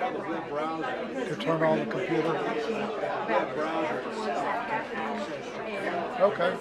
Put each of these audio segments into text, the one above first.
Have a good browser. To turn on the computer? That browser. Okay.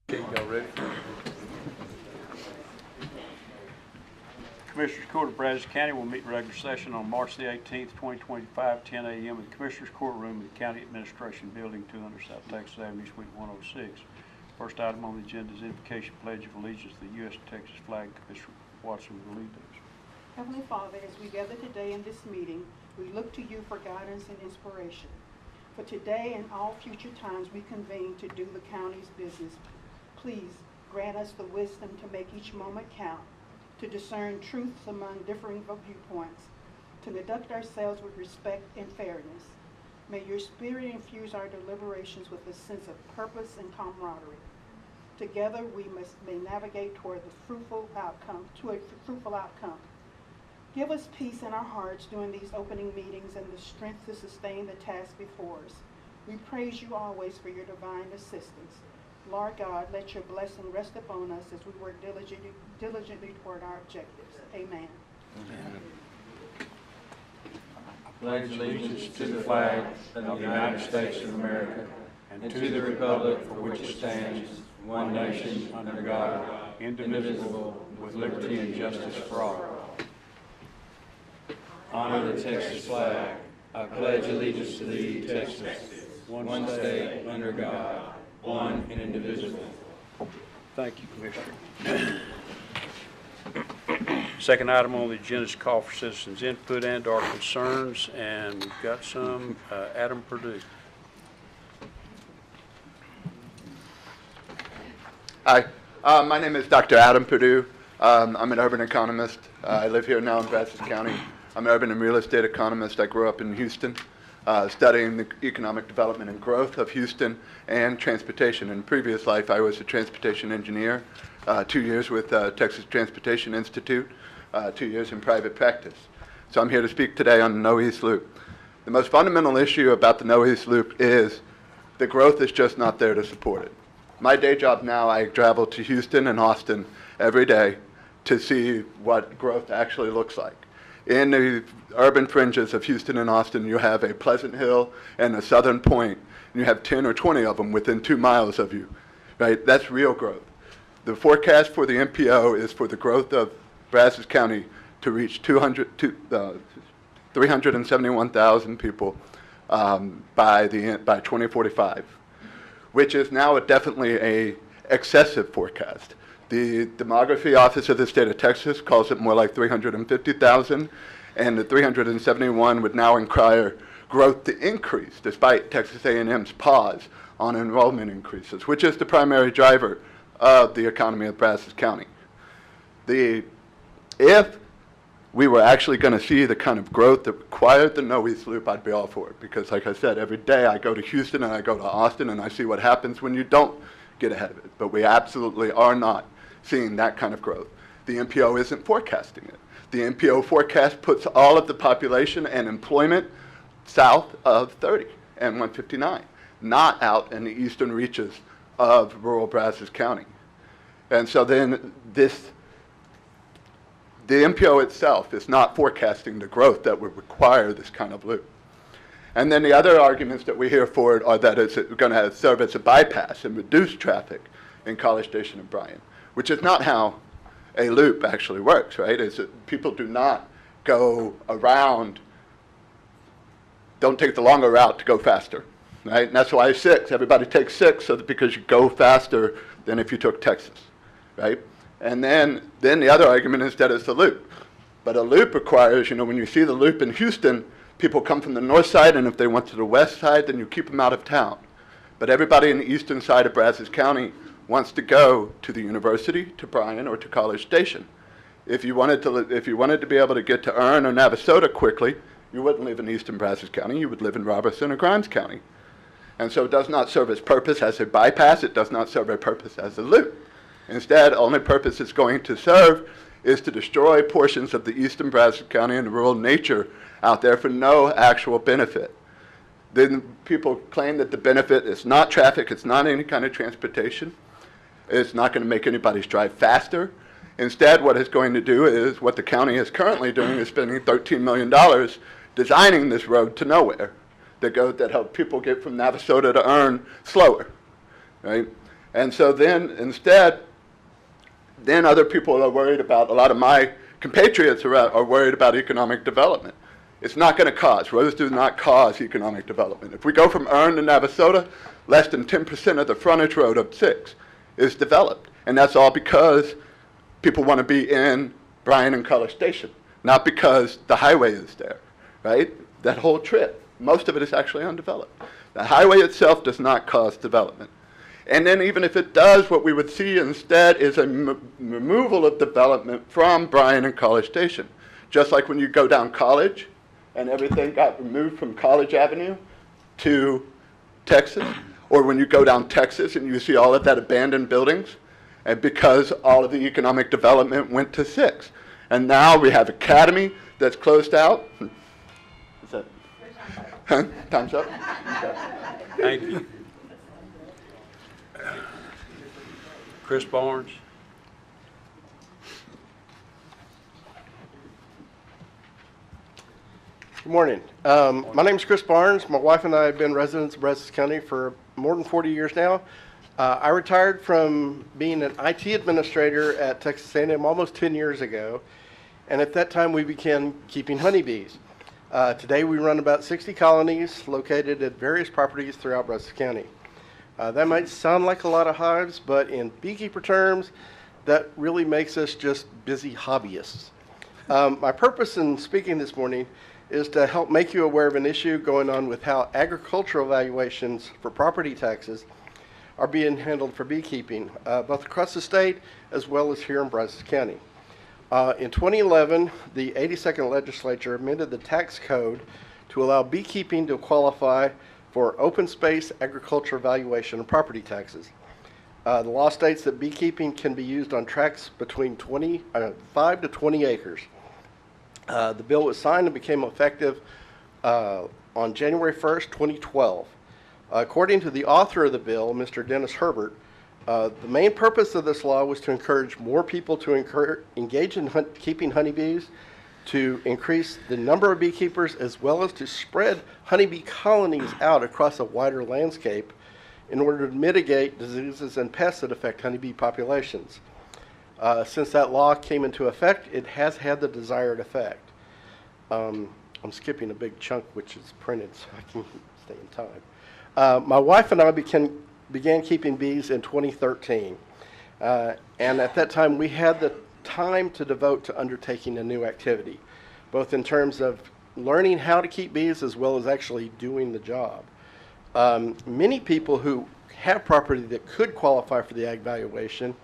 Okay, y'all ready? Commissioners Court of Brazos County will meet in regular session on March the 18th, 2025, 10 a.m. in the Commissioners Courtroom in the County Administration Building, 200 South Texas Avenue, Suite 106. First item on the agenda is invocation pledge of allegiance to the U.S. Texas flag. Commissioner Watson will lead those. Heavenly Father, as we gather today in this meeting, we look to you for guidance and inspiration. For today and all future times we convene to do the county's business, please grant us the wisdom to make each moment count, to discern truths among differing viewpoints, to conduct ourselves with respect and fairness. May your spirit infuse our deliberations with a sense of purpose and camaraderie. Together we may navigate toward a fruitful outcome. Give us peace in our hearts during these opening meetings and the strength to sustain the task before us. We praise you always for your divine assistance. Lord God, let your blessing rest upon us as we work diligently toward our objectives. Amen. Amen. I pledge allegiance to the flag of the United States of America and to the republic for which it stands, one nation, under God, indivisible, with liberty and justice for all. Honor the Texas flag. I pledge allegiance to thee, Texas, one state, under God, one and indivisible. Thank you, Commissioner. Second item on the agenda is call for citizens' input and or concerns, and we've got some. Adam Perdue. Hi, my name is Dr. Adam Perdue. I'm an urban economist. I live here now in Brazos County. I'm an urban and real estate economist. I grew up in Houston, studying the economic development and growth of Houston and transportation. In previous life, I was a transportation engineer, 2 years with Texas Transportation Institute, 2 years in private practice. So I'm here to speak today on the No East Loop. The most fundamental issue about the No East Loop is the growth is just not there to support it. My day job now, I travel to Houston and Austin every day to see what growth actually looks like. In the urban fringes of Houston and Austin, you have a Pleasant Hill and a Southern Point, and you have 10 or 20 of them within 2 miles of you, right? That's real growth. The forecast for the MPO is for the growth of Brazos County to reach 371,000 people by 2045, which is now definitely a excessive forecast. The Demography Office of the state of Texas calls it more like 350,000, and the 371 would now require growth to increase, despite Texas A&M's pause on enrollment increases, which is the primary driver of the economy of Brazos County. If we were actually going to see the kind of growth that required the No East Loop, I'd be all for it, because like I said, every day I go to Houston and I go to Austin and I see what happens when you don't get ahead of it. But we absolutely are not seeing that kind of growth. The MPO isn't forecasting it. The MPO forecast puts all of the population and employment south of 30 and 159, not out in the eastern reaches of rural Brazos County. And so then the MPO itself is not forecasting the growth that would require this kind of loop. And then the other arguments that we hear for it are that it's going to serve as a bypass and reduce traffic in College Station and Bryan, which is not how a loop actually works, right? Is that people do not go around, don't take the longer route to go faster, right? And that's why 6, everybody takes 6, so that because you go faster than if you took Texas, right? And then the other argument is that it's a loop. But a loop requires, when you see the loop in Houston, people come from the north side, and if they went to the west side, then you keep them out of town. But everybody in the eastern side of Brazos County wants to go to the university, to Bryan, or to College Station. If you wanted to be able to get to Earn or Navasota quickly, you wouldn't live in eastern Brazos County, you would live in Robertson or Grimes County. And so it does not serve its purpose as a bypass, it does not serve a purpose as a loop. Instead, the only purpose it's going to serve is to destroy portions of the eastern Brazos County and the rural nature out there for no actual benefit. Then people claim that the benefit is not traffic, it's not any kind of transportation. It's not going to make anybody's drive faster. Instead, what it's going to do is what the county is currently doing is spending $13 million designing this road to nowhere that help people get from Navasota to Earn slower, right? And so then instead, then other people are worried about, a lot of my compatriots are worried about economic development. It's not going to cause, roads do not cause economic development. If we go from Earn to Navasota, less than 10% of the frontage road of 6 is developed. And that's all because people want to be in Bryan and College Station, not because the highway is there, right? That whole trip, most of it is actually undeveloped. The highway itself does not cause development. And then even if it does, what we would see instead is a removal of development from Bryan and College Station. Just like when you go down College and everything got removed from College Avenue to Texas, or when you go down Texas and you see all of that abandoned buildings, and because all of the economic development went to 6. And now we have Academy that's closed out. Is that? Huh? Time's up? Thank you. Chris Barnes. Good morning. My name is Chris Barnes. My wife and I have been residents of Brazos County for more than 40 years now. I retired from being an IT administrator at Texas A&M almost 10 years ago, and at that time we began keeping honeybees. Today we run about 60 colonies located at various properties throughout Brazos County. That might sound like a lot of hives, but in beekeeper terms, that really makes us just busy hobbyists. My purpose in speaking this morning is to help make you aware of an issue going on with how agricultural valuations for property taxes are being handled for beekeeping, both across the state as well as here in Brazos County. In 2011, the 82nd legislature amended the tax code to allow beekeeping to qualify for open space agricultural valuation of property taxes. The law states that beekeeping can be used on tracts between 5 to 20 acres. The bill was signed and became effective on January 1st, 2012. According to the author of the bill, Mr. Dennis Herbert, the main purpose of this law was to encourage more people to engage in keeping honeybees, to increase the number of beekeepers, as well as to spread honeybee colonies out across a wider landscape in order to mitigate diseases and pests that affect honeybee populations. Since that law came into effect, it has had the desired effect. I'm skipping a big chunk which is printed so I can stay in time. My wife and I began keeping bees in 2013. And at that time, we had the time to devote to undertaking a new activity, both in terms of learning how to keep bees as well as actually doing the job. Many people who have property that could qualify for the ag valuation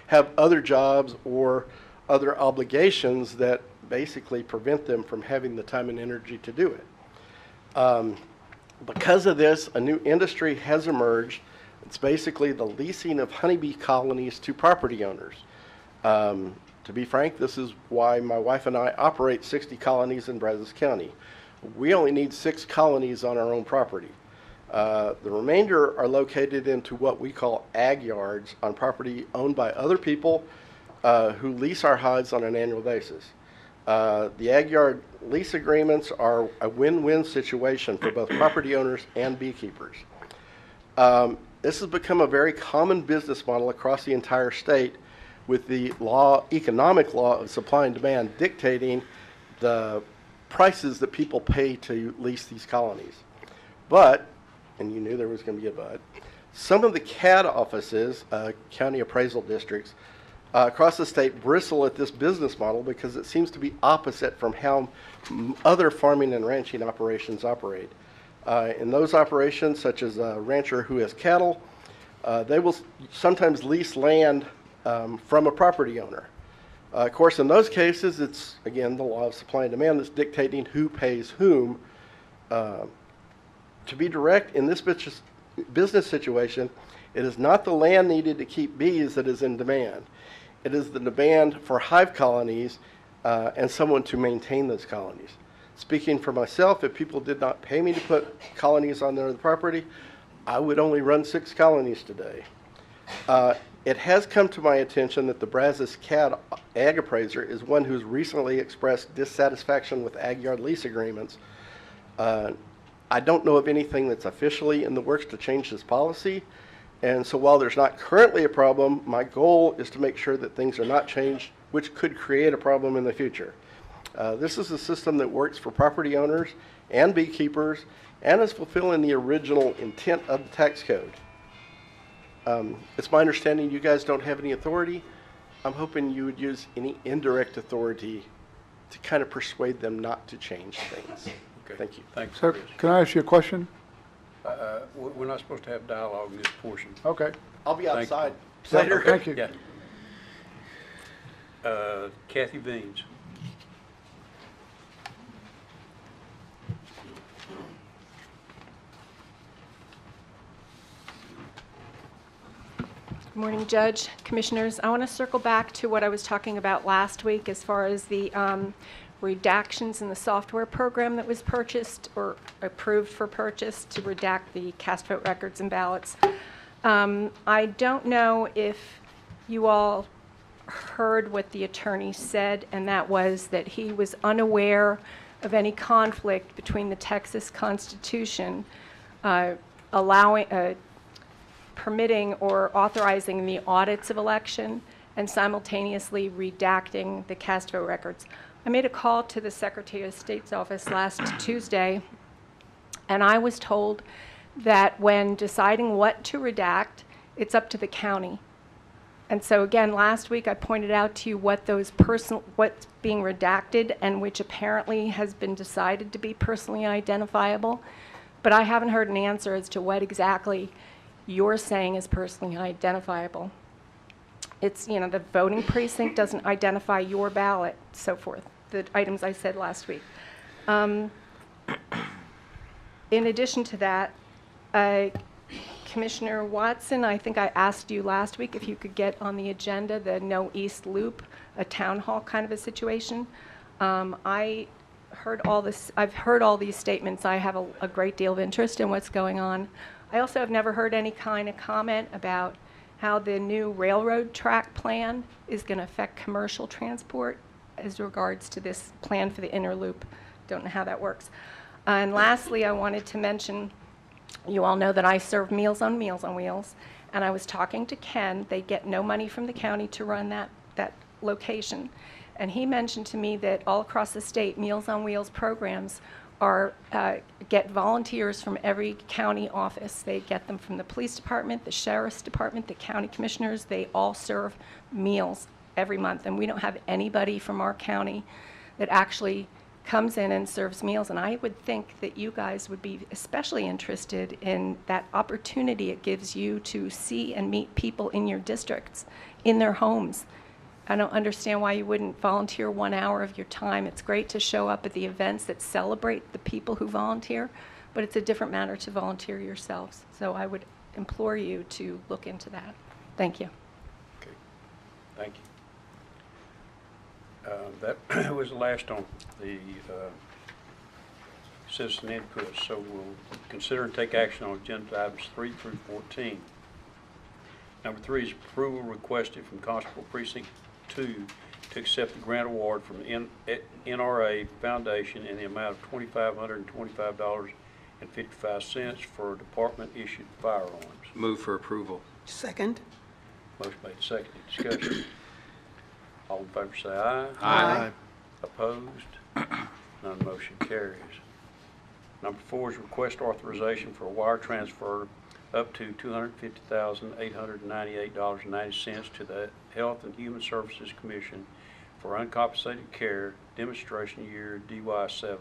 have other jobs or other obligations that basically prevent them from having the time and energy to do it. Because of this, a new industry has emerged. It's basically the leasing of honeybee colonies to property owners. To be frank, this is why my wife and I operate 60 colonies in Brazos County. We only need 6 colonies on our own property. The remainder are located into what we call ag yards on property owned by other people who lease our hives on an annual basis. The ag yard lease agreements are a win-win situation for both property owners and beekeepers. This has become a very common business model across the entire state, with the economic law of supply and demand dictating the prices that people pay to lease these colonies. But, and you knew there was going to be a but, some of the CAD offices, county appraisal districts, across the state bristle at this business model because it seems to be opposite from how other farming and ranching operations operate. In those operations, such as a rancher who has cattle, they will sometimes lease land from a property owner. Of course, in those cases, it's, again, the law of supply and demand that's dictating who pays whom. To be direct, in this business situation, it is not the land needed to keep bees that is in demand. It is the demand for hive colonies and someone to maintain those colonies. Speaking for myself, if people did not pay me to put colonies on their property, I would only run 6 colonies today. It has come to my attention that the Brazos CAD ag appraiser is one who's recently expressed dissatisfaction with ag yard lease agreements. I don't know of anything that's officially in the works to change this policy, And so while there's not currently a problem, my goal is to make sure that things are not changed, which could create a problem in the future. This is a system that works for property owners and beekeepers and is fulfilling the original intent of the tax code. It's my understanding you guys don't have any authority. I'm hoping you would use any indirect authority to kind of persuade them not to change things. Okay. Thank you. Thanks. Sir, Chris. can I ask you a question? We're not supposed to have dialogue in this portion. Okay. I'll be Thank you. outside Yeah, later. Thank you. Yeah. Kathy Beans. Good morning, Judge, Commissioners. I want to circle back to what I was talking about last week as far as the redactions in the software program that was purchased or approved for purchase to redact the cast vote records and ballots. I don't know if you all heard what the attorney said, and that was that he was unaware of any conflict between the Texas Constitution permitting or authorizing the audits of election and simultaneously redacting the cast vote records. I made a call to the Secretary of State's office last Tuesday, and I was told that when deciding what to redact, it's up to the county. And so again, last week I pointed out to you what what's being redacted and which apparently has been decided to be personally identifiable, but I haven't heard an answer as to what exactly you're saying is personally identifiable. It's, the voting precinct doesn't identify your ballot, so forth, the items I said last week. In addition to that, Commissioner Watson, I think I asked you last week if you could get on the agenda the No East Loop, a town hall kind of a situation. I've heard all these statements. I have a great deal of interest in what's going on. I also have never heard any kind of comment about how the new railroad track plan is going to affect commercial transport as regards to this plan for the inner loop. Don't know how that works. And lastly, I wanted to mention, you all know that I serve Meals on Wheels, and I was talking to Ken. They get no money from the county to run that location. And he mentioned to me that all across the state, Meals on Wheels programs get volunteers from every county office. They get them from the police department, the sheriff's department, the county commissioners. They all serve meals every month, and we don't have anybody from our county that actually comes in and serves meals. And I would think that you guys would be especially interested in that opportunity it gives you to see and meet people in your districts, in their homes. I don't understand why you wouldn't volunteer 1 hour of your time. It's great to show up at the events that celebrate the people who volunteer, but it's a different matter to volunteer yourselves. So I would implore you to look into that. Thank you. Okay. Thank you. That was the last on the citizen input, so we'll consider and take action on agenda items 3 through 14. Number 3 is approval requested from Constable Precinct 2 to accept the grant award from the NRA Foundation in the amount of $2,525.55 for department-issued firearms. Move for approval. Second. Motion made, seconded. Discussion. All in favor say aye. Aye. Opposed? None motion carries. Number 4 is request authorization for a wire transfer up to $250,898.90 to the Health and Human Services Commission for uncompensated care demonstration year DY7,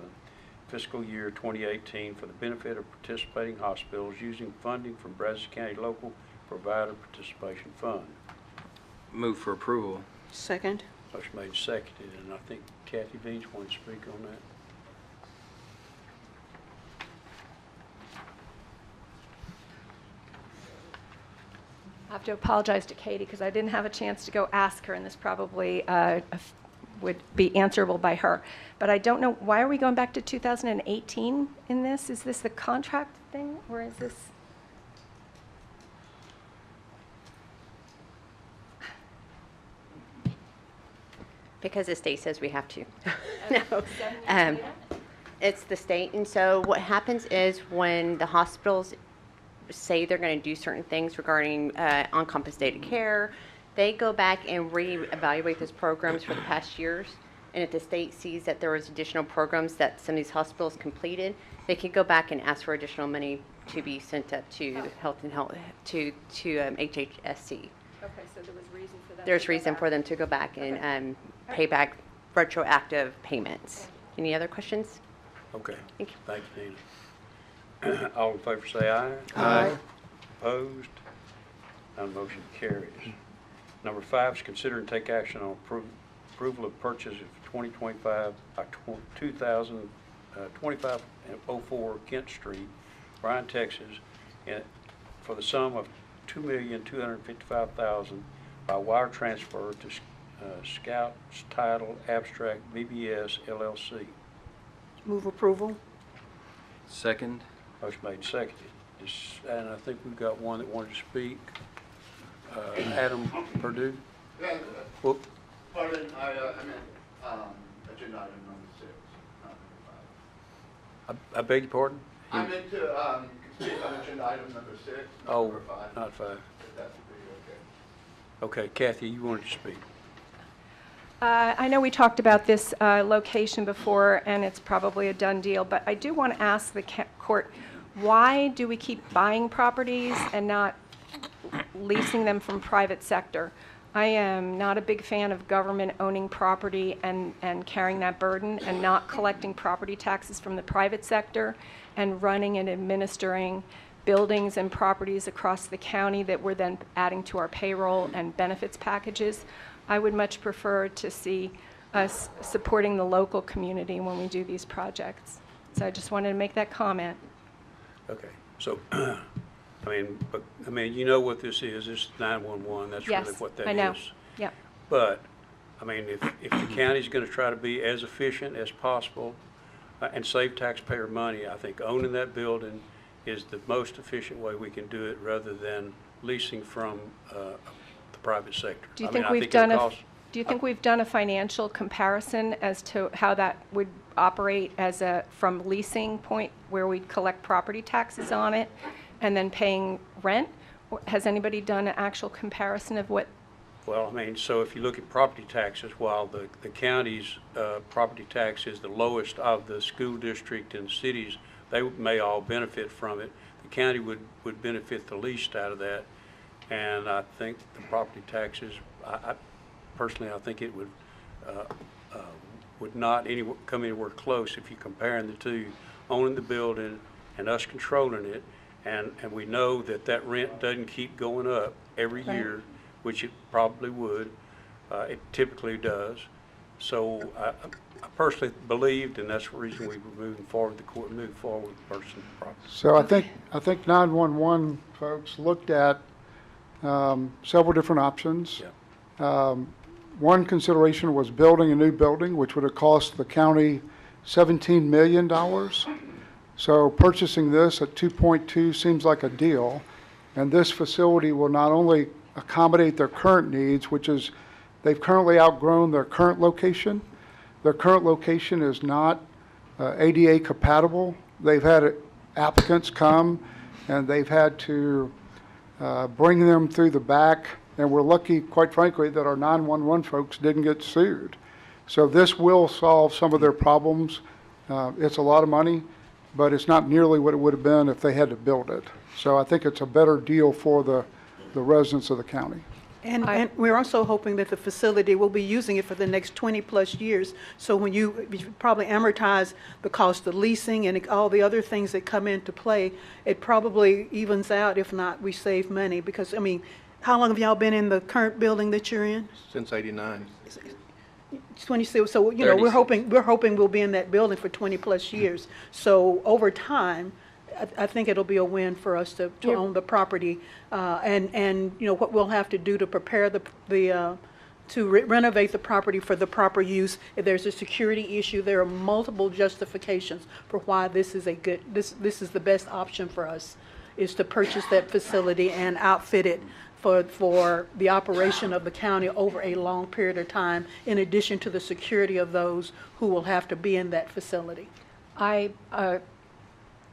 fiscal year 2018, for the benefit of participating hospitals using funding from Brazos County Local Provider Participation Fund. Move for approval. Second. Motion made and seconded, and I think Kathy Beach wanted to speak on that. I have to apologize to Katie because I didn't have a chance to go ask her, and this probably would be answerable by her. But I don't know, why are we going back to 2018 in this? Is this the contract thing, or is this? Because the state says we have to. No. It's the state, and so what happens is when the hospitals say they're going to do certain things regarding uncompensated care, they go back and reevaluate those programs for the past years. And if the state sees that there was additional programs that some of these hospitals completed, they can go back and ask for additional money to be sent up to HHSC. Okay, so there was reason for that. There's reason for them to go back and pay back retroactive payments. Any other questions? Okay. Thank you. Thank you, Nina. All in favor say aye. Aye. Opposed? None motion carries. Number 5 is consider and take action on approval of purchase of 2025 by 2504 Kent Street, Bryan, Texas, for the sum of $2,255,000 by wire transfer to Scouts Title Abstract BBS LLC. Move approval. Second. Motion made and seconded. And I think we've got one that wanted to speak. Adam Purdue. Yeah, Whoop. pardon, I meant, agenda item number 6, not number 5. I beg your pardon? I meant to, speak on agenda item number 6, not Oh, number 5. not 5. If that would be okay. Okay, Kathy, you wanted to speak. I know we talked about this location before, and it's probably a done deal, but I do want to ask the court, why do we keep buying properties and not leasing them from private sector? I am not a big fan of government owning property and carrying that burden and not collecting property taxes from the private sector and running and administering buildings and properties across the county that we're then adding to our payroll and benefits packages. I would much prefer to see us supporting the local community when we do these projects. So I just wanted to make that comment. Okay, so, I mean, you know what this is. This is 911. That's really Yes, what that is. I know. Yep. But, I mean, if the county's going to try to be as efficient as possible and save taxpayer money, I think owning that building is the most efficient way we can do it rather than leasing from the private sector. Do you I think mean, I we've think it'll done cost- do you think we've done a financial comparison as to how that would operate as from leasing point where we collect property taxes on it and then paying rent? Or has anybody done an actual comparison of what? Well, I mean, so if you look at property taxes, while the county's property tax is the lowest of the school district and cities, they may all benefit from it. The county would benefit the least out of that. And I think the property taxes, personally, I think it would not come anywhere close if you're comparing the two, owning the building and us controlling it. And we know that rent doesn't keep going up every year, which it probably would. It typically does. So I personally believed, and that's the reason we were moving forward, the court moved forward with purchasing the property. So I think 911 folks looked at several different options. Yeah. One consideration was building a new building, which would have cost the county $17 million. So purchasing this at 2.2 seems like a deal. And this facility will not only accommodate their current needs, which is they've currently outgrown their current location. Their current location is not ADA compatible. They've had applicants come and they've had to bring them through the back. And we're lucky, quite frankly, that our 911 folks didn't get sued. So this will solve some of their problems. It's a lot of money, but it's not nearly what it would have been if they had to build it. So I think it's a better deal for the residents of the county. And we're also hoping that the facility will be using it for the next 20-plus years. So when you probably amortize the cost of leasing and all the other things that come into play, it probably evens out. If not, we save money. Because, I mean, how long have y'all been in the current building that you're in? Since '89. 26. So, you know, we're hoping we'll be in that building for 20-plus years. So over time, I think it'll be a win for us to own the property, and you know what we'll have to do to prepare renovate the property for the proper use. If there's a security issue, there are multiple justifications for why this is this is the best option for us, is to purchase that facility and outfit it for the operation of the county over a long period of time, in addition to the security of those who will have to be in that facility. I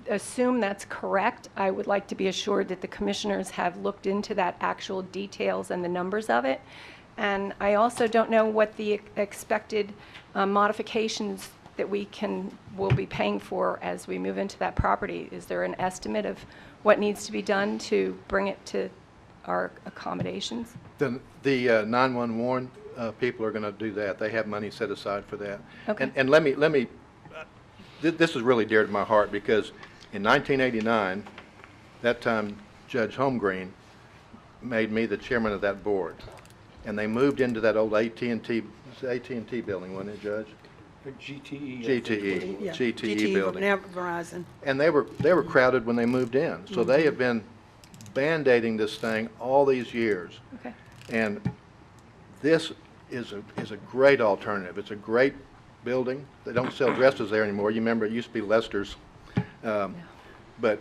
assume that's correct. I would like to be assured that the commissioners have looked into that actual details and the numbers of it. And I also don't know what the expected modifications that will be paying for as we move into that property. Is there an estimate of what needs to be done to bring it to our accommodations? The 911 people are going to do that. They have money set aside for that. Okay. And let me this is really dear to my heart because in 1989, that time Judge Holmgreen made me the chairman of that board, and they moved into that old AT&T building, wasn't it, Judge? GTE. GTE building. Now Verizon. And they were crowded when they moved in. So they have been band-aiding this thing all these years. Okay. And this is a great alternative. It's a great building. They don't sell dresses there anymore. You remember it used to be Lester's. But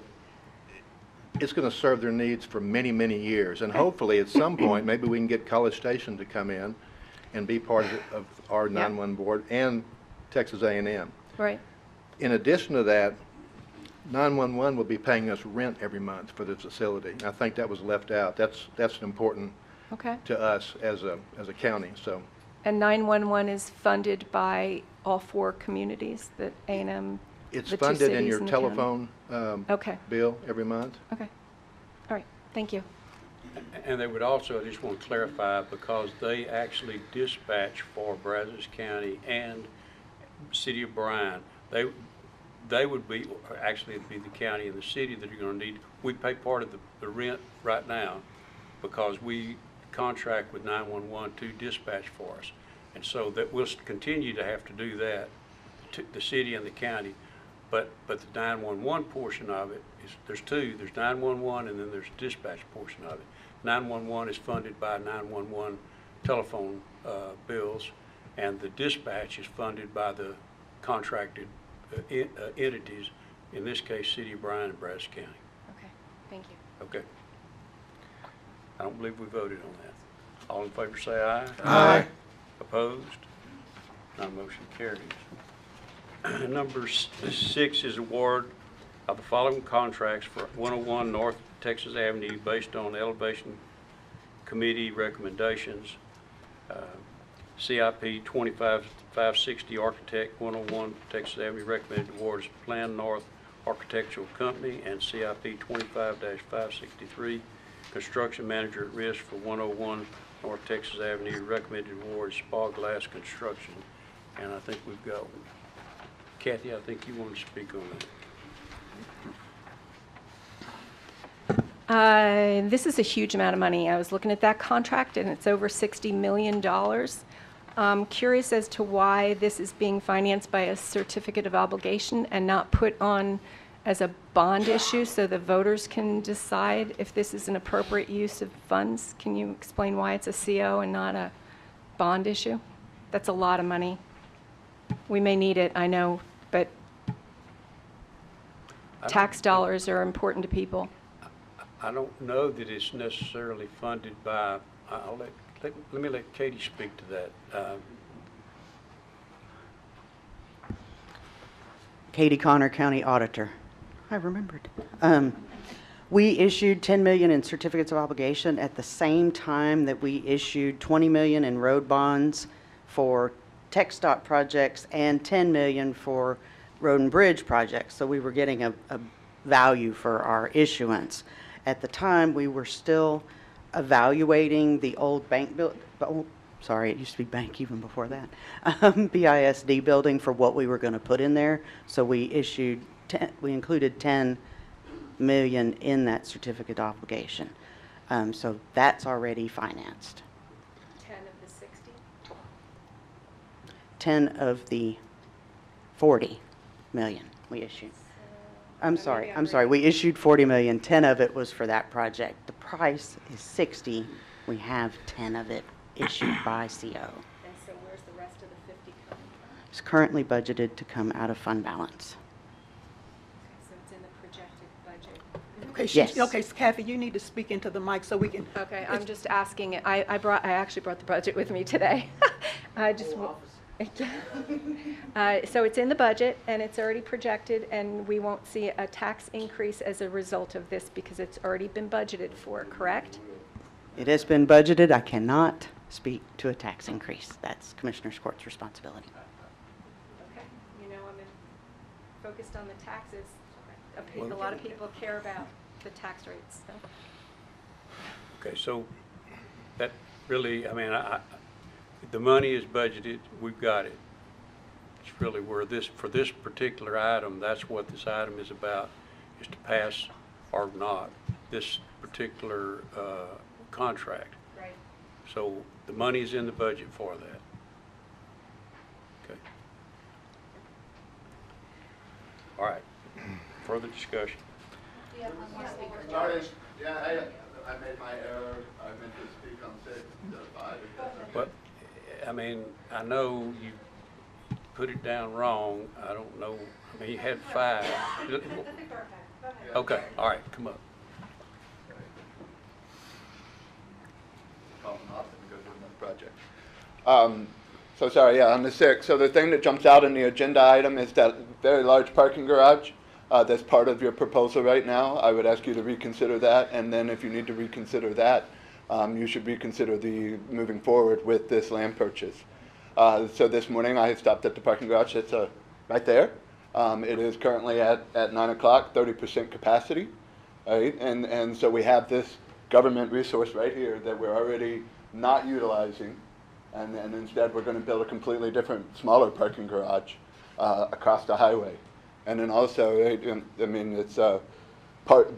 it's going to serve their needs for many, many years. And hopefully at some point, maybe we can get College Station to come in and be part of our 911 board and Texas A&M. Right. In addition to that, 911 will be paying us rent every month for the facility. I think that was left out. That's important Okay. to us as a county. So And 911 is funded by all 4 communities, that A&M, it's the 2 funded in cities your and the county? telephone Okay. bill every month. Okay. All right. Thank you. And they would also, I just want to clarify, because they actually dispatch for Brazos County and City of Bryan, they would be, or actually it'd be the county and the city that are going to need, we pay part of the rent right now because we contract with 911 to dispatch for us. And so that we'll continue to have to do that, to the city and the county. But the 911 portion of it is, there's 2, there's 911 and then there's dispatch portion of it. 911 is funded by 911 telephone bills, and the dispatch is funded by the contracted entities, in this case, City of Bryan and Brazos County. Okay. Thank you. Okay. I don't believe we voted on that. All in favor say aye. Aye. Opposed? None motion carries. Number 6 is award of the following contracts for 101 North Texas Avenue based on elevation committee recommendations. CIP 25560 Architect 101 Texas Avenue recommended awards Plan North Architectural Company, and CIP 25-563 Construction Manager at Risk for 101 North Texas Avenue recommended awards Spa Glass Construction. And I think we've got, Kathy, I think you want to speak on that. This is a huge amount of money. I was looking at that contract, and it's over $60 million. I'm curious as to why this is being financed by a certificate of obligation and not put on as a bond issue so the voters can decide if this is an appropriate use of funds. Can you explain why it's a CO and not a bond issue? That's a lot of money. We may need it, I know, but tax dollars are important to people. I don't know that it's necessarily funded by, let me let Katie speak to that. Katie Connor, County Auditor. I remembered. We issued $10 million in certificates of obligation at the same time that we issued $20 million in road bonds for TxDOT projects and $10 million for road and bridge projects. So we were getting a value for our issuance. At the time, we were still evaluating the old bank sorry, it used to be bank even before that, BISD building for what we were going to put in there. So we included $10 million in that certificate of obligation. So that's already financed. 10 of the 60? 10 of the 40 million we issued. I'm sorry, we issued 40 million, 10 of it was for that project. The price is 60, we have 10 of it issued by CO. And so where's the rest of the 50 coming from? It's currently budgeted to come out of fund balance. Okay, so it's in the projected budget. Okay, Yes. Okay, so Kathy, you need to speak into the mic so we can. Okay, I'm just asking it. I actually brought the budget with me today. I just So it's in the budget, and it's already projected, and we won't see a tax increase as a result of this because it's already been budgeted for, correct? It has been budgeted. I cannot speak to a tax increase. That's Commissioners Court's responsibility. Okay, you know, focused on the taxes. A lot of people care about the tax rates, so. Okay, so that really, I mean, the money is budgeted, we've got it. It's really where for this particular item, that's what this item is about, is to pass or not this particular contract. Right. So the money is in the budget for that. Okay. All right, further discussion. Sorry, yeah, I made my error. I meant to speak on 6 instead of 5. But, I mean, I know you put it down wrong. I don't know, I mean, you had 5. Okay, all right, come up. So sorry, yeah, on the 6th. So the thing that jumps out in the agenda item is that very large parking garage that's part of your proposal right now. I would ask you to reconsider that, and then if you need to reconsider that, you should reconsider the moving forward with this land purchase. So this morning I stopped at the parking garage that's right there. It is currently at 9 o'clock, 30% capacity, right? And so we have this government resource right here that we're already not utilizing, and instead we're going to build a completely different, smaller parking garage across the highway. And then also, I mean, it's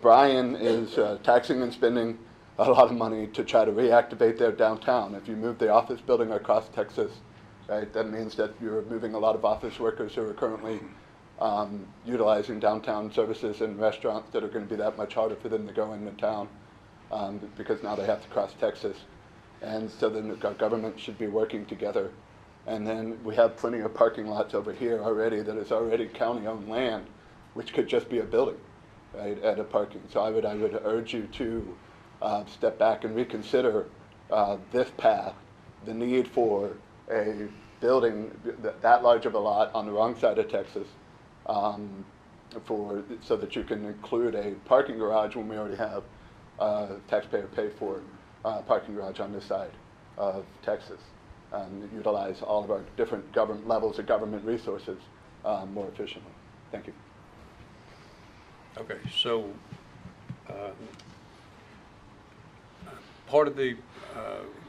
Bryan is taxing and spending a lot of money to try to reactivate their downtown. If you move the office building across Texas, right, that means that you're moving a lot of office workers who are currently utilizing downtown services and restaurants that are going to be that much harder for them to go into town because now they have to cross Texas. And so then the government should be working together. And then we have plenty of parking lots over here already that is already county-owned land, which could just be a building, right, at a parking. So I would urge you to step back and reconsider this path, the need for a building that large of a lot on the wrong side of Texas, so that you can include a parking garage when we already have taxpayer paid for parking garage on this side of Texas. Utilize all of our different levels of government resources more efficiently. Thank you. Okay, so part of the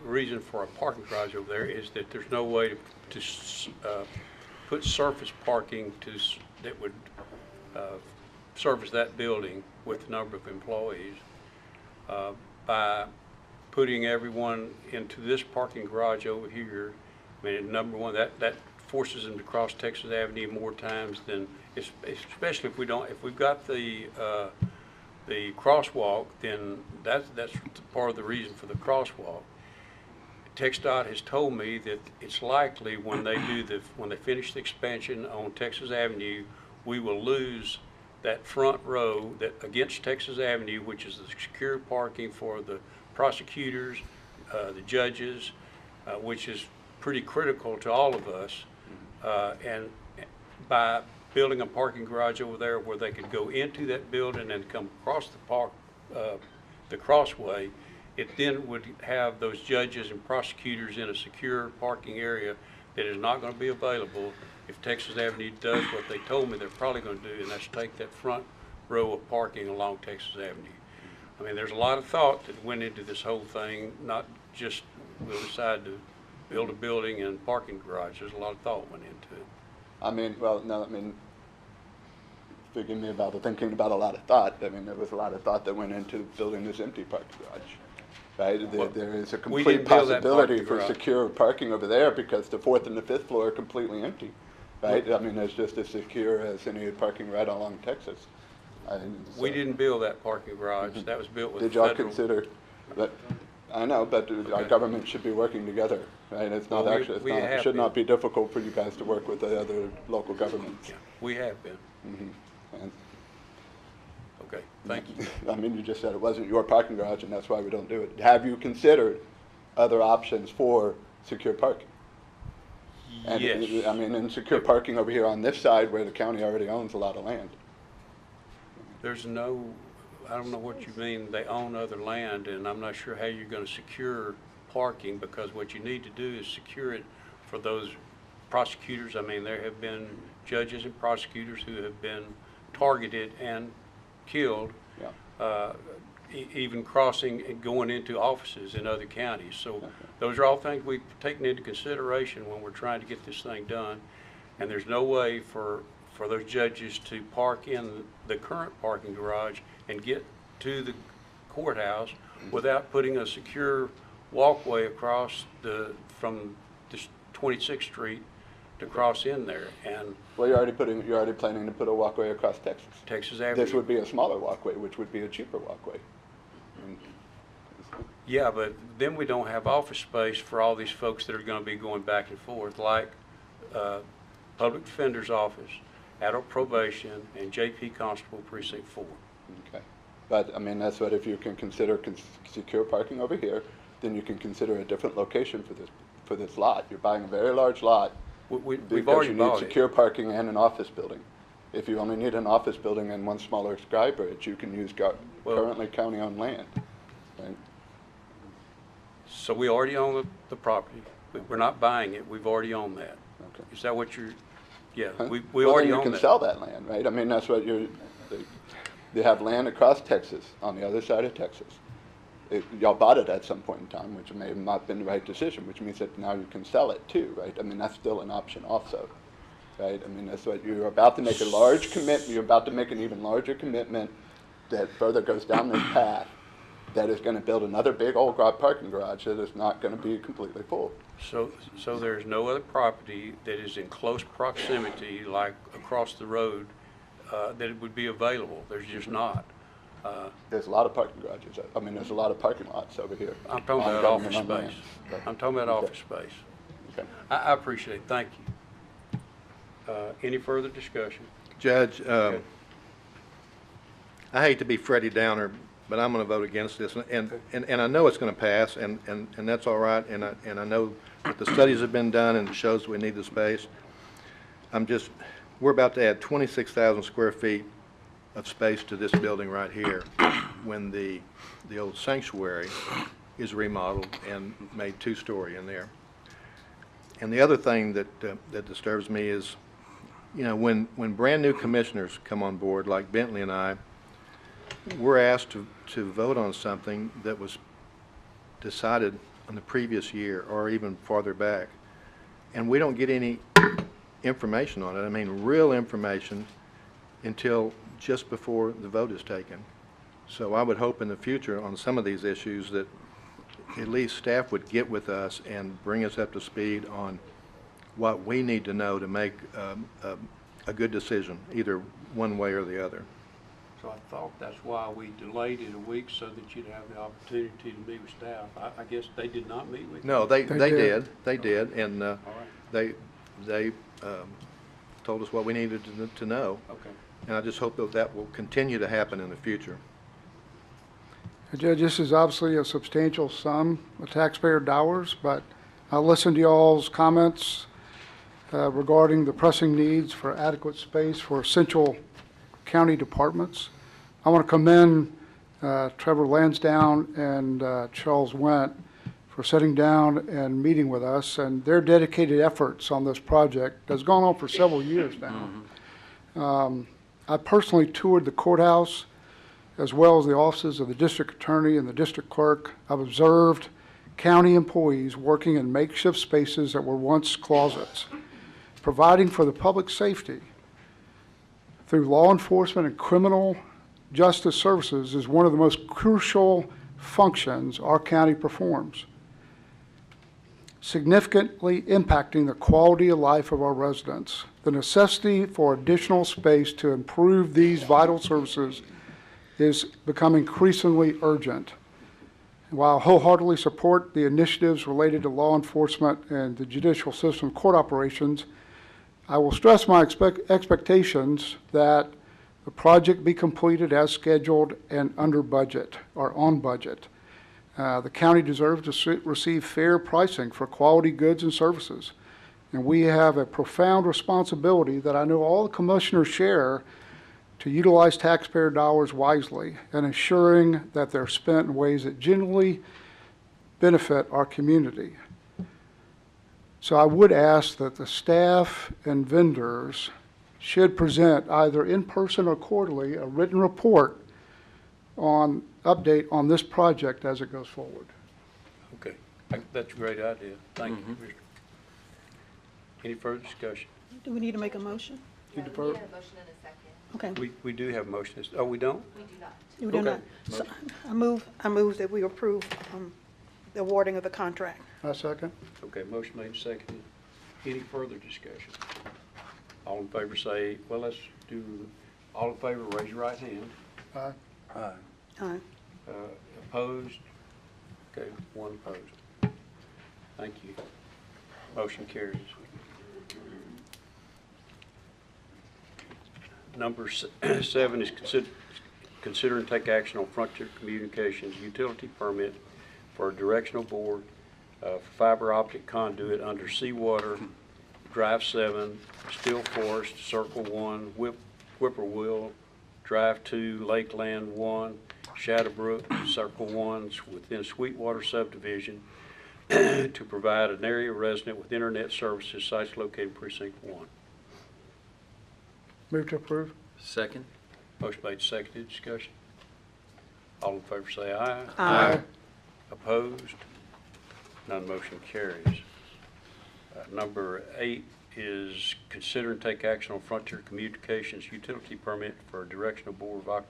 reason for a parking garage over there is that there's no way to put surface parking that would service that building with the number of employees by putting everyone into this parking garage over here. I mean, number one, that forces them to cross Texas Avenue more times than, especially if we've got the crosswalk, then that's part of the reason for the crosswalk. TxDOT has told me that it's likely when they finish the expansion on Texas Avenue, we will lose that front row that against Texas Avenue, which is the secure parking for the prosecutors, the judges, which is pretty critical to all of us. And by building a parking garage over there where they could go into that building and come across the crossway, it then would have those judges and prosecutors in a secure parking area that is not going to be available if Texas Avenue does what they told me they're probably going to do, and that's take that front row of parking along Texas Avenue. I mean, there's a lot of thought that went into this whole thing, not just we'll decide to build a building and parking garage. There's a lot of thought went into it. I mean, well, no, I mean, forgive me about thinking about a lot of thought. I mean, there was a lot of thought that went into building this empty parking garage, right? Well, there is a we complete didn't build that possibility parking for garage. secure parking over there because the 4th and the 5th floor are completely empty, right? I mean, there's just as secure as any parking right along Texas. We didn't build that parking garage. That was built with Did y'all federal. consider that? I know, but our government should be working together, right? It's not Well, actually, it should not be difficult for you guys to work with the other local governments. Yeah, we have been. And, Okay, thank you. I mean, you just said it wasn't your parking garage, and that's why we don't do it. Have you considered other options for secure parking? And, Yes. I mean, and secure parking over here on this side where the county already owns a lot of land. There's no, I don't know what you mean, they own other land, and I'm not sure how you're gonna secure parking, because what you need to do is secure it for those prosecutors. I mean, there have been judges and prosecutors who have been targeted and killed, Yeah. Even crossing and going into offices in other counties. So those are all things we've taken into consideration when we're trying to get this thing done. And there's no way for those judges to park in the current parking garage and get to the courthouse without putting a secure walkway across from this 26th Street to cross in there. And Well, you're already planning to put a walkway across Texas. Texas Avenue. This would be a smaller walkway, which would be a cheaper walkway. Yeah, but then we don't have office space for all these folks that are going to be going back and forth, like Public Defender's Office, Adult Probation, and JP Constable Precinct 4. Okay. But, I mean, that's what, if you can consider secure parking over here, then you can consider a different location for this lot. You're buying a very large lot We've because already you need bought it. secure parking and an office building. If you only need an office building and one smaller sky bridge, you can use currently county-owned land. Right? So we already own the property. We're not buying it. We've already owned that. Okay. Is that what you're, yeah, Huh? we Well, already then you own can that. sell that land, right? I mean, that's what they have land across Texas, on the other side of Texas. Y'all bought it at some point in time, which may have not been the right decision, which means that now you can sell it too, right? I mean, that's still an option also, right? I mean, that's what you're about to make a large commitment. You're about to make an even larger commitment that further goes down this path, that is going to build another big old parking garage that is not going to be completely full. So there's no other property that is in close proximity, like across the road, that it would be available. There's just not. There's a lot of parking garages. I mean, there's a lot of parking lots over here. I'm talking on about office government-owned land. space. Right. I'm talking about Okay. office space. Okay. I appreciate it. Thank you. Any further discussion? Judge, I hate to be Freddie Downer, but I'm going to vote against this, and I know it's going to pass, and that's all right, and I know that the studies have been done and it shows we need the space. We're about to add 26,000 square feet of space to this building right here when the old sanctuary is remodeled and made two-story in there. And the other thing that disturbs me is, you know, when brand-new commissioners come on board, like Bentley and I, we're asked to vote on something that was decided in the previous year or even farther back, and we don't get any information on it. I mean, real information until just before the vote is taken. So I would hope in the future on some of these issues that at least staff would get with us and bring us up to speed on what we need to know to make a good decision, either one way or the other. So I thought that's why we delayed it a week, so that you'd have the opportunity to meet with staff. I guess they did not meet with you? No, they did. did, and All right. they told us what we needed to know. Okay. And I just hope that will continue to happen in the future. Judge, this is obviously a substantial sum of taxpayer dollars, but I listened to y'all's comments regarding the pressing needs for adequate space for essential county departments. I want to commend Trevor Lansdowne and Charles Wendt for sitting down and meeting with us, and their dedicated efforts on this project has gone on for several years now. I personally toured the courthouse as well as the offices of the district attorney and the district clerk. I've observed county employees working in makeshift spaces that were once closets, providing for the public safety through law enforcement and criminal justice services is one of the most crucial functions our county performs, significantly impacting the quality of life of our residents. The necessity for additional space to improve these vital services is becoming increasingly urgent. While I wholeheartedly support the initiatives related to law enforcement and the judicial system court operations, I will stress my expectations that the project be completed as scheduled and under budget or on budget. The county deserves to receive fair pricing for quality goods and services. And we have a profound responsibility that I know all the commissioners share to utilize taxpayer dollars wisely and ensuring that they're spent in ways that genuinely benefit our community. So I would ask that the staff and vendors should present either in person or quarterly a written report on update on this project as it goes forward. Okay, that's a great idea. Thank you, Commissioner. Any further discussion? Do we need to make a motion? You defer- Okay. We do have motions. Oh, we don't? We do Okay. not. So I move that we approve the awarding of the contract. I second. Okay, motion made, seconded. Any further discussion? All in favor say, well, let's do, all in favor, raise your right hand. Aye. Aye. Aye. Opposed? Okay, one opposed. Thank you. Motion carries. Number 7 is consider and take action on Frontier Communications utility permit for a directional board for fiber optic conduit under Seawater, Drive 7, Steel Forest, Circle 1, Whippoorwill, Drive 2, Lakeland 1, Shadowbrook, Circle 1, within Sweetwater subdivision to provide an area resident with internet services, sites located in Precinct 1. Move to approve. Second. Motion made, seconded, discussion. All in favor say aye. Aye. Opposed? None motion carries. Number 8 is consider and take action on Frontier Communications utility permit for a directional board of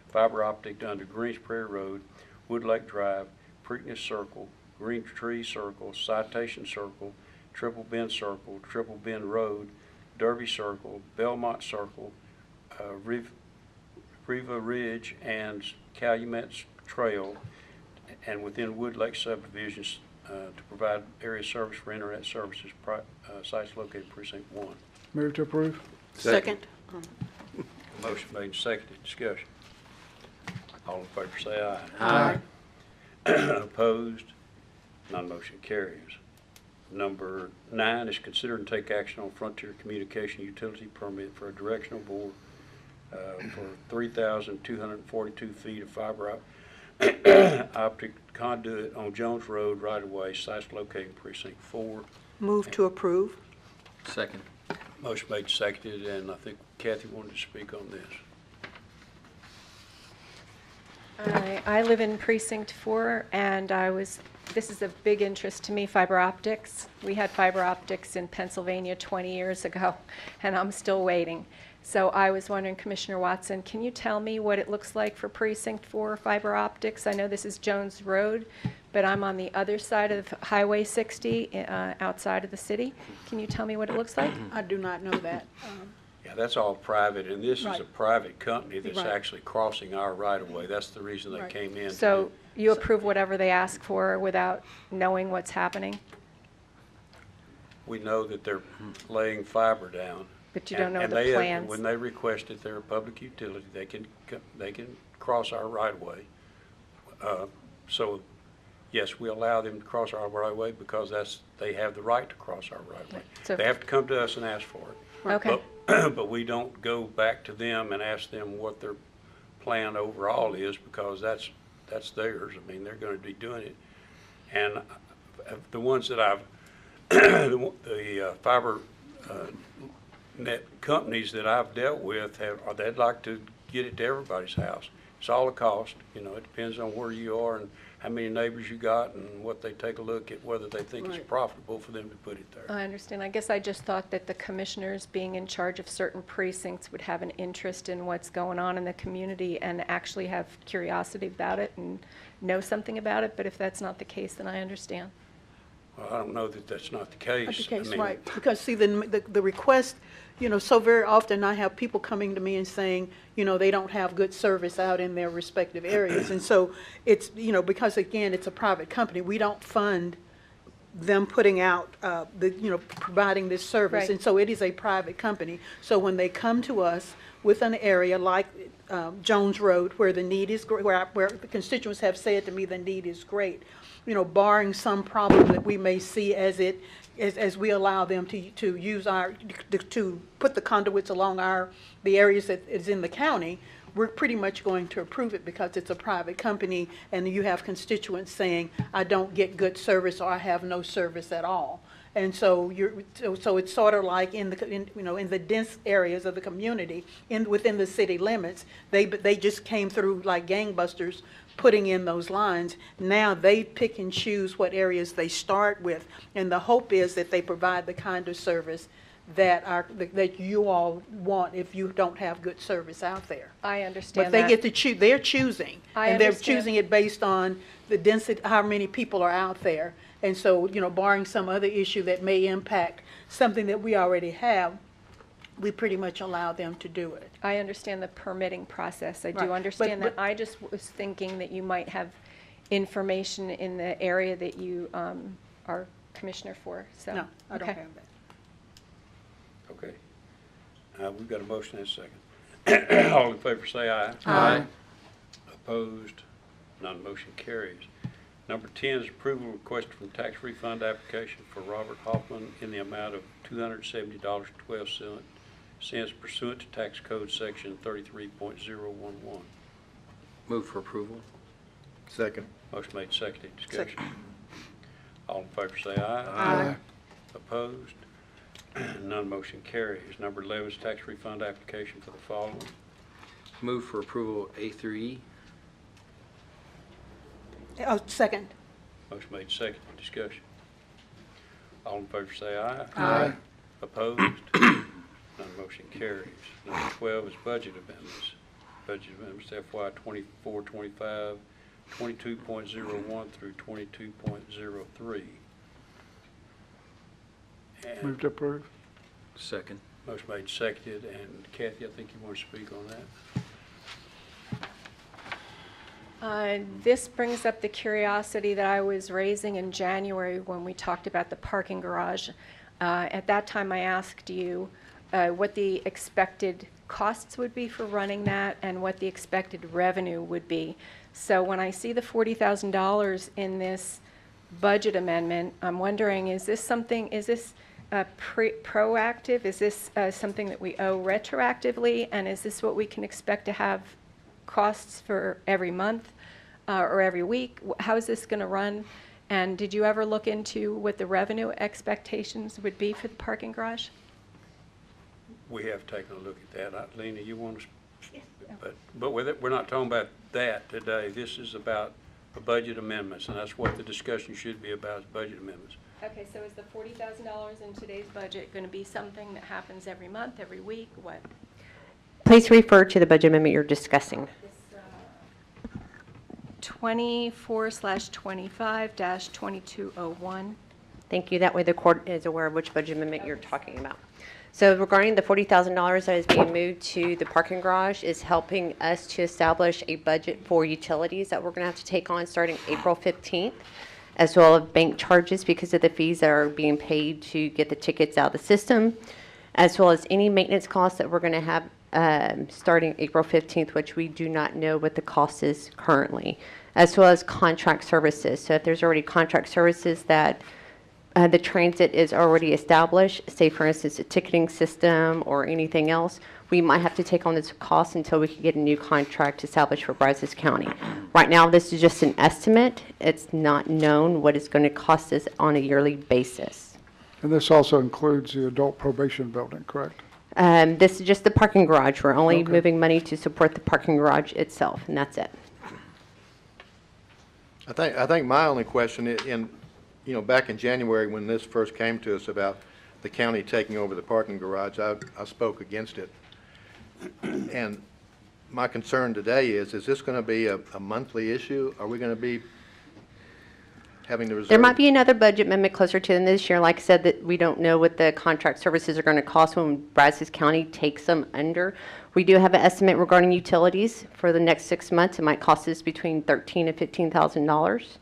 fiber optic under Greens Prairie Road, Wood Lake Drive, Preakness Circle, Green Tree Circle, Citation Circle, Triple Bend Circle, Triple Bend Road, Derby Circle, Belmont Circle, Riva Ridge, and Calumet Trail, and within Wood Lake subdivisions to provide area service for internet services, sites located in Precinct 1. Move to approve. Second. Motion made and seconded. Discussion. All in favor say aye. Aye. Opposed? None motion carries. Number 9 is consider and take action on Frontier Communication utility permit for a directional board for 3,242 feet of fiber optic conduit on Jones Road right-of-way, sites located in Precinct 4. Move to approve. Second. Motion made, seconded, and I think Kathy wanted to speak on this. I live in Precinct 4, and this is of big interest to me, fiber optics. We had fiber optics in Pennsylvania 20 years ago, and I'm still waiting. So I was wondering, Commissioner Watson, can you tell me what it looks like for Precinct 4 fiber optics? I know this is Jones Road, but I'm on the other side of Highway 60, outside of the city. Can you tell me what it looks like? I do not know that. Yeah, that's all private, and this is Right. a private company that's Right. actually crossing our right-of-way. That's the reason they Right. came in. So you approve whatever they ask for without knowing what's happening? We know that they're laying fiber down. But you don't know and the they have- plans? When they request it, they're a public utility. They can cross our right-of-way. So, yes, we allow them to cross our right-of-way because they have the right to cross our right-of-way. So- They have to come to us and ask for it. Okay. But we don't go back to them and ask them what their plan overall is because that's theirs. I mean, they're going to be doing it. And the ones that I've, the fiber net companies that I've dealt with they'd like to get it to everybody's house. It's all a cost. You know, it depends on where you are and how many neighbors you got and what they take a look at, whether they think it's Right. profitable for them to put it there. I understand. I guess I just thought that the commissioners being in charge of certain precincts would have an interest in what's going on in the community and actually have curiosity about it and know something about it. But if that's not the case, then I understand. Well, I don't know that that's not the case. Not the case, I mean, right. Because see, the request, you know, so very often I have people coming to me and saying, you know, they don't have good service out in their respective areas. And so it's, you know, because again, it's a private company, we don't fund them putting out, providing this service. Right. And so it is a private company. So when they come to us with an area like Jones Road, where the need is, where the constituents have said to me the need is great, barring some problem that we may see as we allow them to use to put the conduits along the areas that is in the county, we're pretty much going to approve it because it's a private company and you have constituents saying, I don't get good service or I have no service at all. And so so it's sort of like in the dense areas of the community, within the city limits, they just came through like gangbusters putting in those lines. Now they pick and choose what areas they start with. And the hope is that they provide the kind of service that you all want if you don't have good service out there. I understand But they that. get to choose, they're choosing. I And they're understand. choosing it based on the density, how many people are out there. And so, barring some other issue that may impact something that we already have, we pretty much allow them to do it. I understand the permitting process. I Right. do understand But- that. I just was thinking that you might have information in the area that you are commissioner for, so. No, I don't okay. have that. Okay. We've got a motion and a second. All in favor say aye. Aye. Opposed? None motion carries. Number 10 is approval request from tax refund application for Robert Hoffman in the amount of $270.12 pursuant to tax code section 33.011. Move for approval. Second. Motion made, seconded, discussion. All in favor say aye. Aye. Opposed? None motion carries. Number 11 is tax refund application for the following. Move for approval A through E. Oh, second. Motion made, seconded, discussion. All in favor say aye. Aye. Opposed? None motion carries. Number 12 is budget amendments. Budget amendments FY 24-25, 22.01 through 22.03. Move to approve. Second. Motion made, seconded, and Kathy, I think you want to speak on that. This brings up the curiosity that I was raising in January when we talked about the parking garage. At that time, I asked you what the expected costs would be for running that and what the expected revenue would be. So when I see the $40,000 in this budget amendment, I'm wondering, is this proactive? Is this something that we owe retroactively? And is this what we can expect to have costs for every month or every week? How is this going to run? And did you ever look into what the revenue expectations would be for the parking garage? We have taken a look at that. Lena, you want to? Yes. But we're not talking about that today. This is about the budget amendments, and that's what the discussion should be about, is budget amendments. Okay, so is the $40,000 in today's budget going to be something that happens every month, every week, what? Please refer to the budget amendment you're discussing. This 24/25-2201. Thank you. That way the court is aware of which budget amendment you're talking about. So regarding the $40,000 that is being moved to the parking garage is helping us to establish a budget for utilities that we're going to have to take on starting April 15th, as well as bank charges because of the fees that are being paid to get the tickets out of the system, as well as any maintenance costs that we're going to have starting April 15th, which we do not know what the cost is currently, as well as contract services. So if there's already contract services that the transit is already established, say for instance a ticketing system or anything else, we might have to take on this cost until we can get a new contract established for Brazos County. Right now, this is just an estimate. It's not known what it's going to cost us on a yearly basis. And this also includes the adult probation building, correct? This is just the parking garage. We're only Okay. moving money to support the parking garage itself, and that's it. I think my only question back in January when this first came to us about the county taking over the parking garage, I spoke against it. And my concern today is this going to be a monthly issue? Are we going to be having the reserve? There might be another budget amendment closer to the end of this year. Like I said, that we don't know what the contract services are going to cost when Brazos County takes them under. We do have an estimate regarding utilities for the next 6 months. It might cost us between $13,000 and $15,000.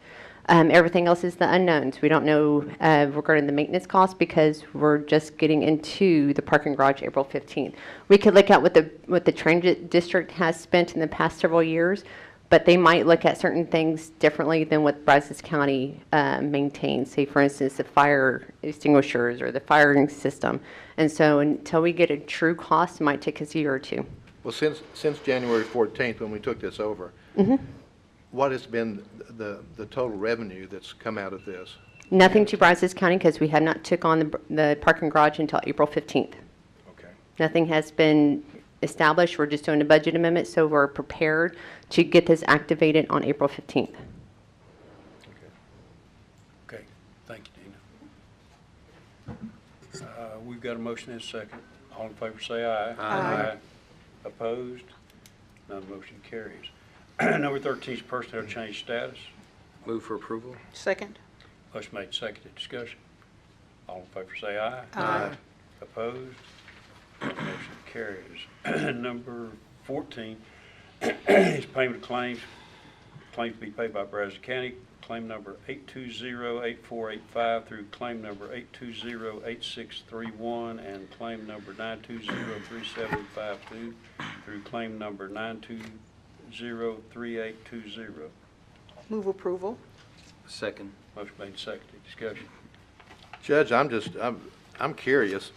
Everything else is the unknowns. We don't know regarding the maintenance costs because we're just getting into the parking garage April 15th. We could look at what the transit district has spent in the past several years, but they might look at certain things differently than what Brazos County maintains. Say, for instance, the fire extinguishers or the firing system. And so until we get a true cost, it might take us a year or two. Well, since January 14th, when we took this over, what has been the total revenue that's come out of this? Nothing to Brazos County because we have not took on the parking garage until April 15th. Okay. Nothing has been established. We're just doing a budget amendment, so we're prepared to get this activated on April 15th. Okay, thank you, Dina. We've got a motion and a second. All in favor say aye. Aye. Opposed? None motion carries. Number 13 is personnel change status. Move for approval. Second. Motion made, seconded, discussion. All in favor say aye. Aye. Opposed? Motion carries. Number 14 is payment of claims. Claims to be paid by Brazos County. Claim number 820-8485 through claim number 820-8631 and claim number 920-3752 through claim number 920-3820. Move approval. Second. Motion made, seconded, discussion. Judge, I'm curious,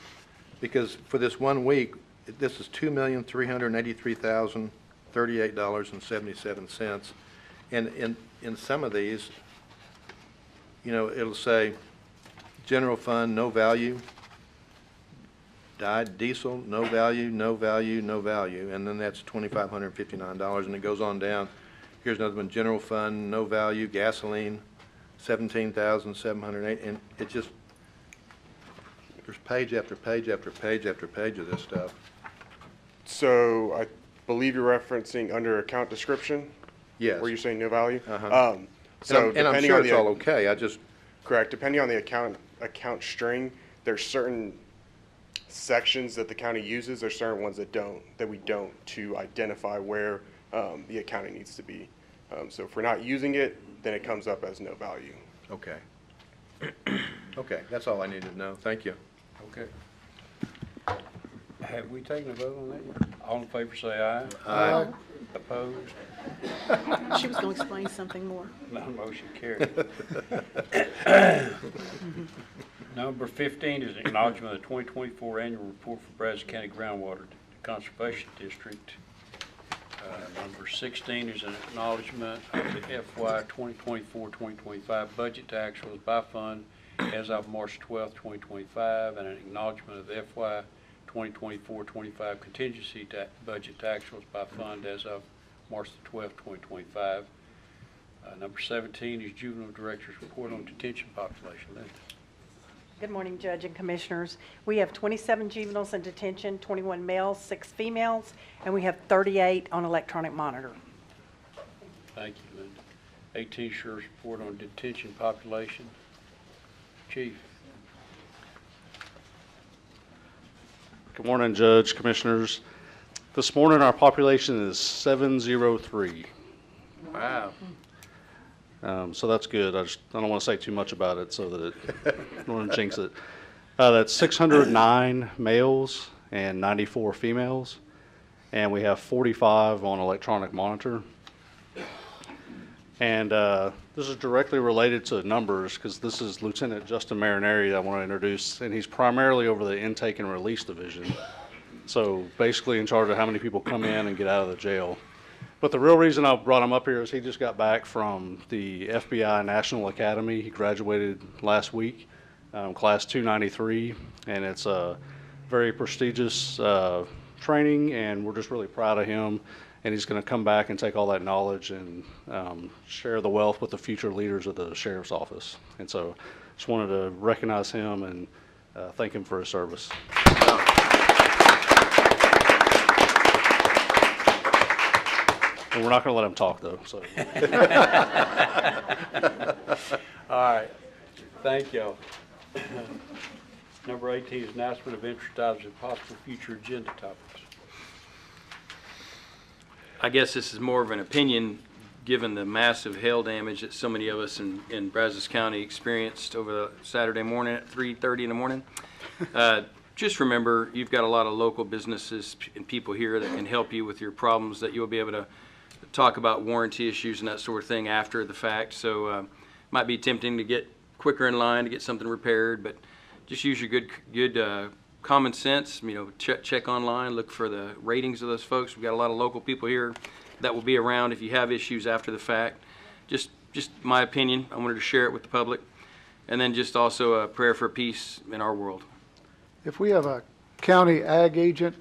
because for this 1 week, this is $2,383,038.77. And in some of these, you know, it'll say general fund, no value, dyed diesel, no value, no value, no value, and then that's $2,559, and it goes on down. Here's another one, general fund, no value, gasoline, $17,708, and it just, there's page after page after page after page of this stuff. So I believe you're referencing under account description? Yes. Where you're saying no value? Uh-huh. So and I'm depending sure on it's all okay, I just, correct, depending on the account string, there's certain sections that the county uses, there's certain ones that we don't to identify where the accounting needs to be. So if we're not using it, then it comes up as no value. okay. Okay, that's all I needed to know, thank you. Okay. Have we taken a vote on that yet? All in favor say aye. Aye. Opposed? She was going to explain something more. None motion carried. Number 15 is acknowledgment of the 2024 annual report for Brazos County Groundwater Conservation District. Number 16 is an acknowledgment of the FY 2024-2025 budget to actuals by fund as of March 12, 2025, and an acknowledgment of the FY 2024-25 contingency budget to actuals by fund as of March 12, 2025. Number 17 is juvenile director's report on detention population. Linda. Good morning, Judge and Commissioners. We have 27 juveniles in detention, 21 males, 6 females, and we have 38 on electronic monitor. Thank you, Linda. 18 sheriff's report on detention population. Chief. Good morning, Judge, Commissioners. This morning, our population is 703. Wow. So that's good. I don't want to say too much about it so that it don't want to jinx it. That's 609 males and 94 females, and we have 45 on electronic monitor. And this is directly related to numbers because this is Lieutenant Justin Marineri that I want to introduce, and he's primarily over the intake and release division. So basically in charge of how many people come in and get out of the jail. But the real reason I brought him up here is he just got back from the FBI National Academy. He graduated last week, class 293, and it's a very prestigious training, and we're just really proud of him. And he's going to come back and take all that knowledge and share the wealth with the future leaders of the Sheriff's Office. And so just wanted to recognize him and thank him for his service. And we're not going to let him talk, though. So. All right. Thank you. Number 18 is announcement of interest items and possible future agenda topics. I guess this is more of an opinion. given the massive hail damage that so many of us in Brazos County experienced over the Saturday morning at 3:30 in the morning. Just remember, you've got a lot of local businesses and people here that can help you with your problems, that you'll be able to talk about warranty issues and that sort of thing after the fact. So might be tempting to get quicker in line to get something repaired, but just use your good common sense. You know, check online, look for the ratings of those folks. We've got a lot of local people here that will be around if you have issues after the fact. Just my opinion. I wanted to share it with the public. And then just also a prayer for peace in our world. If we have a county ag agent,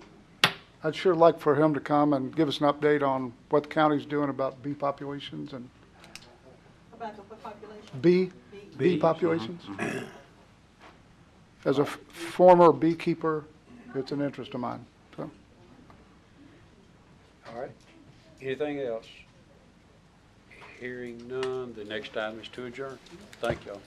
I'd sure like for him to come and give us an update on what the county's doing about bee populations and About the population? bee Bees, populations. As a former beekeeper, it's an interest of mine. So. All right. Anything else? Hearing none, the next item is to adjourn. Thank y'all.